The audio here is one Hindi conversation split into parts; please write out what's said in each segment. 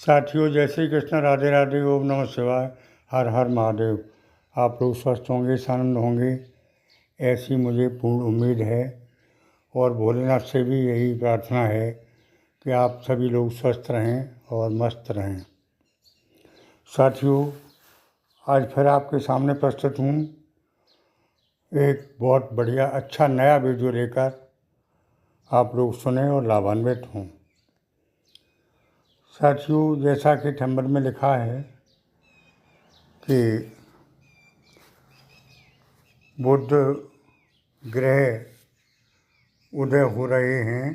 साथियों, जय श्री कृष्ण, राधे राधे, ओम नमः शिवाय, हर हर महादेव। आप लोग स्वस्थ होंगे, आनंद होंगे, ऐसी मुझे पूर्ण उम्मीद है। और भोलेनाथ से भी यही प्रार्थना है कि आप सभी लोग स्वस्थ रहें और मस्त रहें। साथियों, आज फिर आपके सामने प्रस्तुत हूँ एक बहुत बढ़िया अच्छा नया वीडियो लेकर। आप लोग सुने और लाभान्वित हों। साथियों, जैसा कि थंबनेल में लिखा है कि बुध ग्रह उदय हो रहे हैं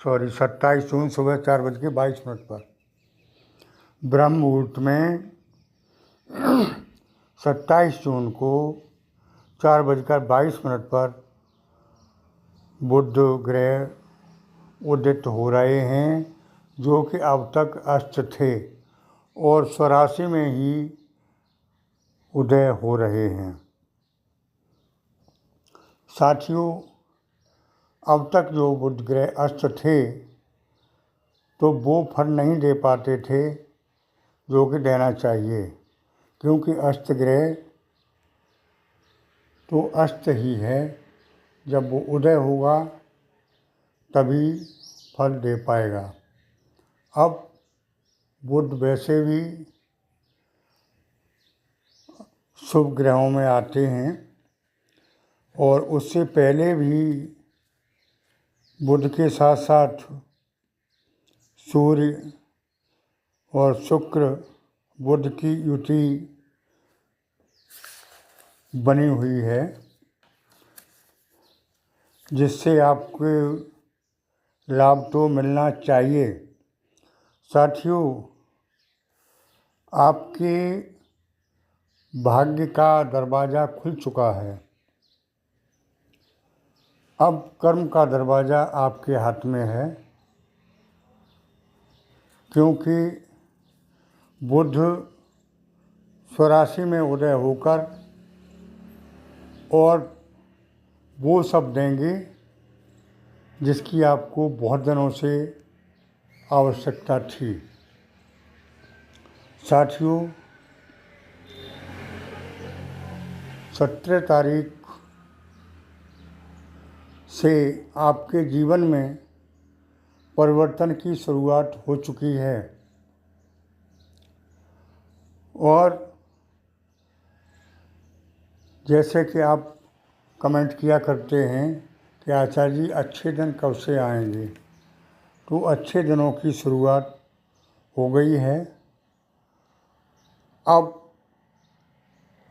27 जून सुबह 4:22 पर। ब्रह्म मुहूर्त में 27 जून को 4:22 पर बुध ग्रह उदित हो रहे हैं, जो कि अब तक अस्त थे और स्वराशि में ही उदय हो रहे हैं। साथियों, अब तक जो बुध ग्रह अस्त थे तो वो फल नहीं दे पाते थे जो कि देना चाहिए, क्योंकि अस्त ग्रह तो अस्त ही है। जब वो उदय होगा तभी फल दे पाएगा। अब बुध वैसे भी शुभ ग्रहों में आते हैं और उससे पहले भी बुध के साथ साथ सूर्य और शुक्र बुध की युति बनी हुई है, जिससे आपको लाभ तो मिलना चाहिए। साथियों, आपके भाग्य का दरवाज़ा खुल चुका है। अब कर्म का दरवाज़ा आपके हाथ में है, क्योंकि बुध स्वराशि में उदय होकर और वो सब देंगे जिसकी आपको बहुत दिनों से आवश्यकता थी। साथियों, 17 तारीख से आपके जीवन में परिवर्तन की शुरुआत हो चुकी है और जैसे कि आप कमेंट किया करते हैं कि आचार्य जी अच्छे दिन कब से आएंगे, तो अच्छे दिनों की शुरुआत हो गई है। अब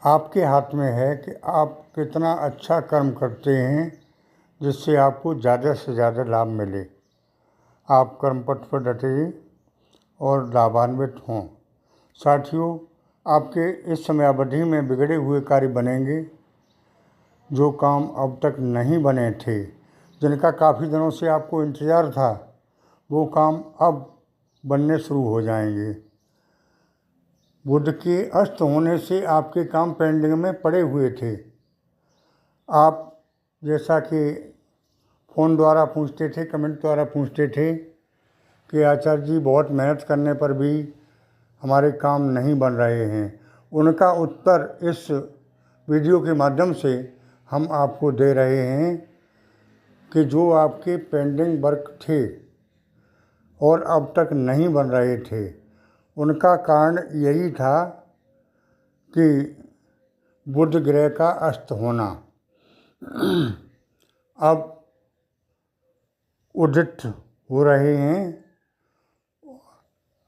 आपके हाथ में है कि आप कितना अच्छा कर्म करते हैं जिससे आपको ज़्यादा से ज़्यादा लाभ मिले। आप कर्म पथ पर डटे और लाभान्वित हों। साथियों, आपके इस समय अवधि में बिगड़े हुए कार्य बनेंगे। जो काम अब तक नहीं बने थे, जिनका काफ़ी दिनों से आपको इंतज़ार था, वो काम अब बनने शुरू हो जाएंगे। बुध के अस्त होने से आपके काम पेंडिंग में पड़े हुए थे। आप जैसा कि फ़ोन द्वारा पूछते थे, कमेंट द्वारा पूछते थे कि आचार्य जी बहुत मेहनत करने पर भी हमारे काम नहीं बन रहे हैं, उनका उत्तर इस वीडियो के माध्यम से हम आपको दे रहे हैं कि जो आपके पेंडिंग वर्क थे और अब तक नहीं बन रहे थे, उनका कारण यही था कि बुध ग्रह का अस्त होना। अब उदित हो रहे हैं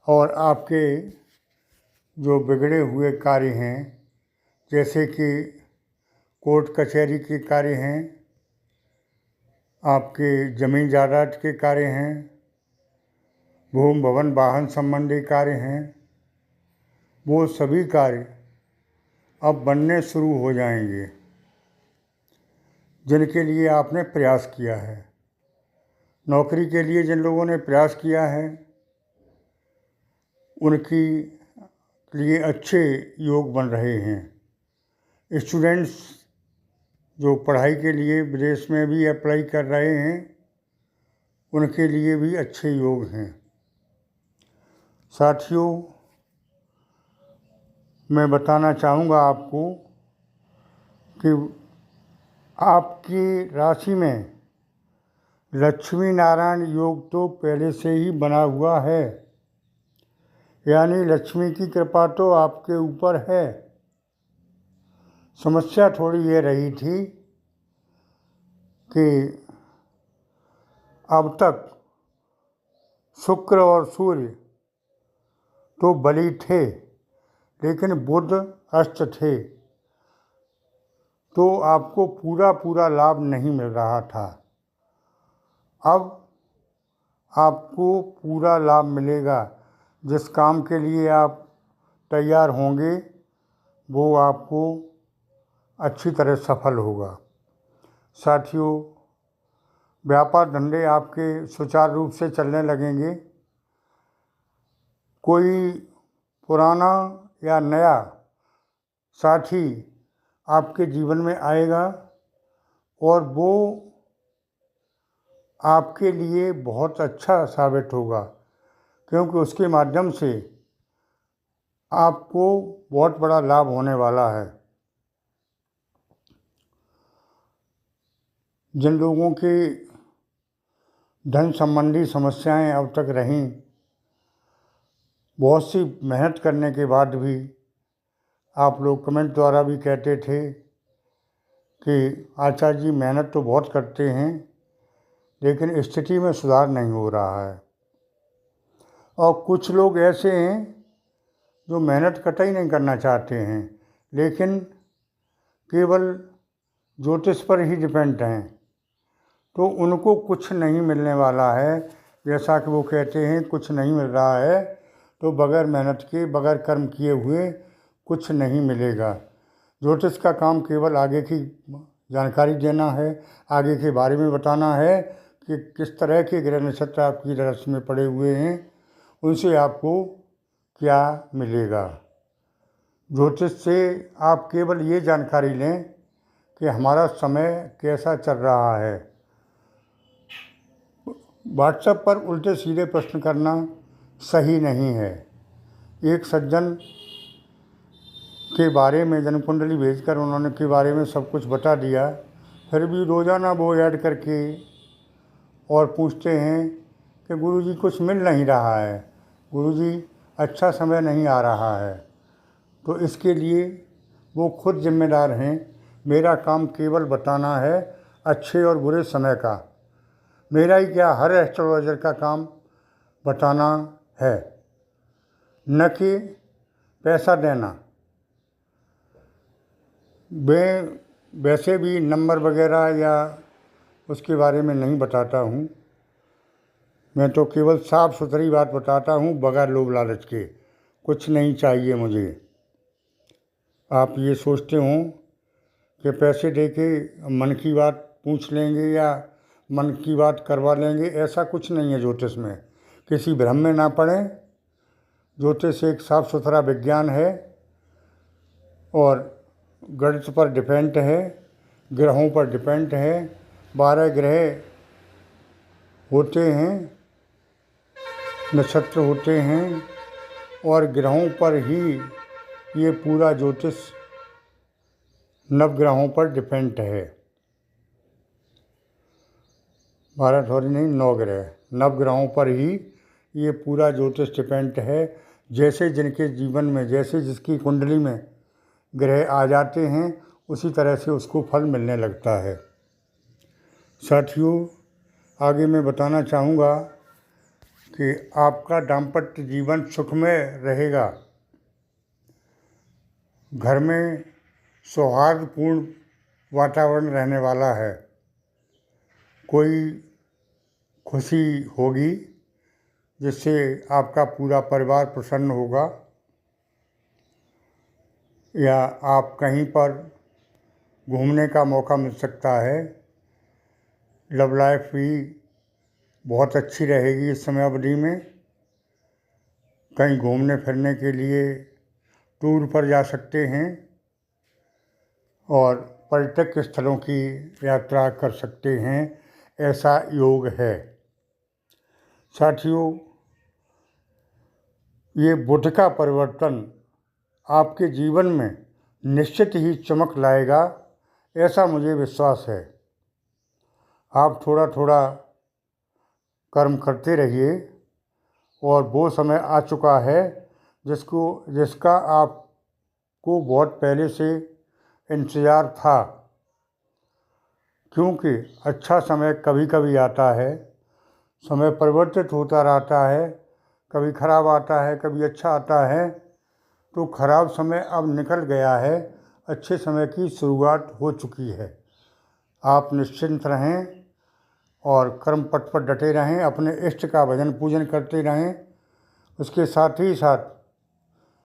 और आपके जो बिगड़े हुए कार्य हैं, जैसे कि कोर्ट कचहरी के कार्य हैं, आपके ज़मीन जायदाद के कार्य हैं, भूमि भवन वाहन संबंधी कार्य हैं, वो सभी कार्य अब बनने शुरू हो जाएंगे जिनके लिए आपने प्रयास किया है। नौकरी के लिए जिन लोगों ने प्रयास किया है, उनकी लिए अच्छे योग बन रहे हैं। स्टूडेंट्स जो पढ़ाई के लिए विदेश में भी अप्लाई कर रहे हैं, उनके लिए भी अच्छे योग हैं। साथियों, मैं बताना चाहूँगा आपको कि आपकी राशि में लक्ष्मी नारायण योग तो पहले से ही बना हुआ है, यानी लक्ष्मी की कृपा तो आपके ऊपर है। समस्या थोड़ी ये रही थी कि अब तक शुक्र और सूर्य तो बली थे, लेकिन बुध अस्त थे, तो आपको पूरा लाभ नहीं मिल रहा था। अब आपको पूरा लाभ मिलेगा। जिस काम के लिए आप तैयार होंगे वो आपको अच्छी तरह सफल होगा। साथियों, व्यापार धंधे आपके सुचारू रूप से चलने लगेंगे। कोई पुराना या नया साथी आपके जीवन में आएगा और वो आपके लिए बहुत अच्छा साबित होगा, क्योंकि उसके माध्यम से आपको बहुत बड़ा लाभ होने वाला है। जिन लोगों की धन संबंधी समस्याएं अब तक रहीं, बहुत सी मेहनत करने के बाद भी आप लोग कमेंट द्वारा भी कहते थे कि आचार्य जी मेहनत तो बहुत करते हैं, लेकिन स्थिति में सुधार नहीं हो रहा है। और कुछ लोग ऐसे हैं जो मेहनत कतई नहीं करना चाहते हैं, लेकिन केवल ज्योतिष पर ही डिपेंड हैं, तो उनको कुछ नहीं मिलने वाला है। जैसा कि वो कहते हैं कुछ नहीं मिल रहा है, तो बगैर मेहनत के, बगैर कर्म किए हुए कुछ नहीं मिलेगा। ज्योतिष का काम केवल आगे की जानकारी देना है, आगे के बारे में बताना है कि किस तरह के ग्रह नक्षत्र आपकी राशि में पड़े हुए हैं, उनसे आपको क्या मिलेगा। ज्योतिष से आप केवल ये जानकारी लें कि हमारा समय कैसा चल रहा है। व्हाट्सएप पर उल्टे सीधे प्रश्न करना सही नहीं है। एक सज्जन के बारे में जन्म कुंडली भेजकर उन्होंने के बारे में सब कुछ बता दिया, फिर भी रोज़ाना वो ऐड करके और पूछते हैं कि गुरुजी कुछ मिल नहीं रहा है, गुरुजी अच्छा समय नहीं आ रहा है। तो इसके लिए वो खुद जिम्मेदार हैं। मेरा काम केवल बताना है अच्छे और बुरे समय का। मेरा ही क्या, हर एस्ट्रोलॉजर का काम बताना है, न कि पैसा देना। मैं वैसे भी नंबर वगैरह या उसके बारे में नहीं बताता हूँ। मैं तो केवल साफ सुथरी बात बताता हूँ, बगैर लोभ लालच के। कुछ नहीं चाहिए मुझे। आप ये सोचते हो कि पैसे दे के मन की बात पूछ लेंगे या मन की बात करवा लेंगे, ऐसा कुछ नहीं है ज्योतिष में। किसी भ्रम में ना पड़ें। ज्योतिष एक साफ सुथरा विज्ञान है और गणित पर डिपेंड है, ग्रहों पर डिपेंड है। 12 ग्रह होते हैं, नक्षत्र होते हैं, और ग्रहों पर ही ये पूरा ज्योतिष नवग्रहों पर डिपेंड है। 12 थोड़ी नहीं, 9 ग्रह, नवग्रहों पर ही ये पूरा ज्योतिष डिपेंड है। जैसे जिनके जीवन में, जैसे जिसकी कुंडली में ग्रह आ जाते हैं, उसी तरह से उसको फल मिलने लगता है। साथियों, आगे मैं बताना चाहूँगा कि आपका दाम्पत्य जीवन सुखमय रहेगा। घर में सौहार्दपूर्ण वातावरण रहने वाला है। कोई खुशी होगी जिससे आपका पूरा परिवार प्रसन्न होगा, या आप कहीं पर घूमने का मौका मिल सकता है। लव लाइफ भी बहुत अच्छी रहेगी इस समय अवधि में। कहीं घूमने फिरने के लिए टूर पर जा सकते हैं और पर्यटक स्थलों की यात्रा कर सकते हैं, ऐसा योग है। साथियों, ये बुध का परिवर्तन आपके जीवन में निश्चित ही चमक लाएगा, ऐसा मुझे विश्वास है। आप थोड़ा थोड़ा कर्म करते रहिए और वो समय आ चुका है जिसका आपको बहुत पहले से इंतज़ार था, क्योंकि अच्छा समय कभी कभी आता है। समय परिवर्तित होता रहता है, कभी खराब आता है, कभी अच्छा आता है। तो खराब समय अब निकल गया है, अच्छे समय की शुरुआत हो चुकी है। आप निश्चिंत रहें और कर्म पथ पर डटे रहें, अपने इष्ट का भजन पूजन करते रहें। उसके साथ ही साथ